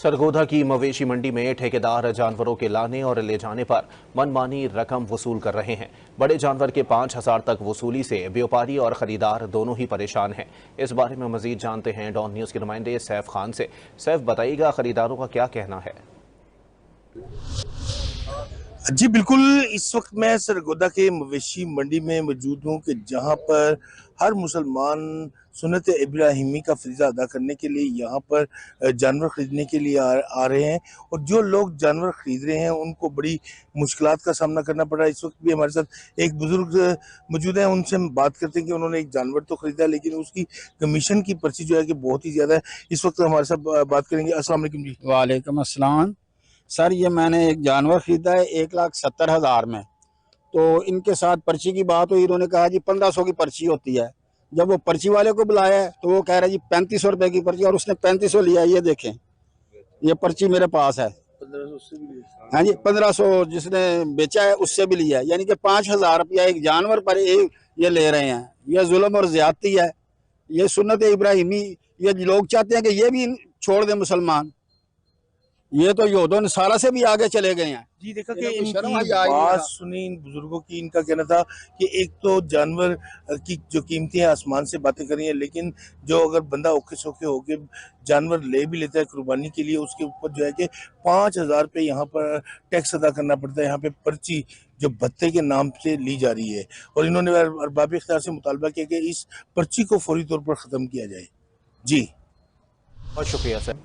सरगोधा की मवेशी मंडी में ठेकेदार जानवरों के लाने और ले जाने पर मनमानी रकम वसूल कर रहे हैं। बड़े जानवर के 5,000 तक वसूली से व्यापारी और खरीदार दोनों ही परेशान हैं। इस बारे में मजीद जानते हैं डॉन न्यूज के नुमाइंदे सैफ खान से। सैफ, बताइएगा खरीदारों का क्या कहना है? जी बिल्कुल, इस वक्त मैं सरगोधा के मवेशी मंडी में मौजूद हूँ कि जहाँ पर हर मुसलमान सुन्नत इब्राहिमी का फरीज़ा अदा करने के लिए यहाँ पर जानवर ख़रीदने के लिए आ रहे हैं। और जो लोग जानवर ख़रीद रहे हैं उनको बड़ी मुश्किलात का सामना करना पड़ रहा है। इस वक्त भी हमारे साथ एक बुज़ुर्ग मौजूद हैं, उनसे हम बात करते हैं कि उन्होंने एक जानवर तो ख़रीदा लेकिन उसकी कमीशन की पर्ची जो है कि बहुत ही ज़्यादा है। इस वक्त हमारे साथ बात करेंगे। अस्सलाम वालेकुम जी। वालेकुम अस्सलाम। सर, ये मैंने एक जानवर खरीदा है 1,70,000 में। तो इनके साथ पर्ची की बात हुई, इन्होंने कहा जी 1,500 की पर्ची होती है। जब वो पर्ची वाले को बुलाया तो वो कह रहा है जी 3,500 रुपए की पर्ची, और उसने 3,500 लिया। ये देखें, ये पर्ची मेरे पास है। 1500 उससे भी लिया। हाँ जी, 1,500 जिसने बेचा है उससे भी लिया है, यानी कि 5,000 रुपया एक जानवर पर एक ये ले रहे हैं। ये जुल्म और ज्यादती है। ये सुन्नत इब्राहिमी, ये लोग चाहते हैं कि ये भी छोड़ दें मुसलमान। ये तो यहूद नसारा से भी आगे चले गए हैं। जी देखा कि इनकी बात सुनी इन बुजुर्गों की। इनका कहना था कि एक तो जानवर की जो कीमतें हैं आसमान से बातें कर रही हैं, लेकिन जो अगर बंदा औखे सौखे होके जानवर ले भी लेता है कुर्बानी के लिए, उसके ऊपर जो है कि 5,000 रुपये यहाँ पर टैक्स अदा करना पड़ता है। यहाँ पे पर्ची जो भत्ते के नाम से ली जा रही है, और इन्होंने अरबाब इख्तियार से मुतालबा किया कि इस पर्ची को फौरी तौर पर ख़त्म किया जाए। जी बहुत शुक्रिया सर।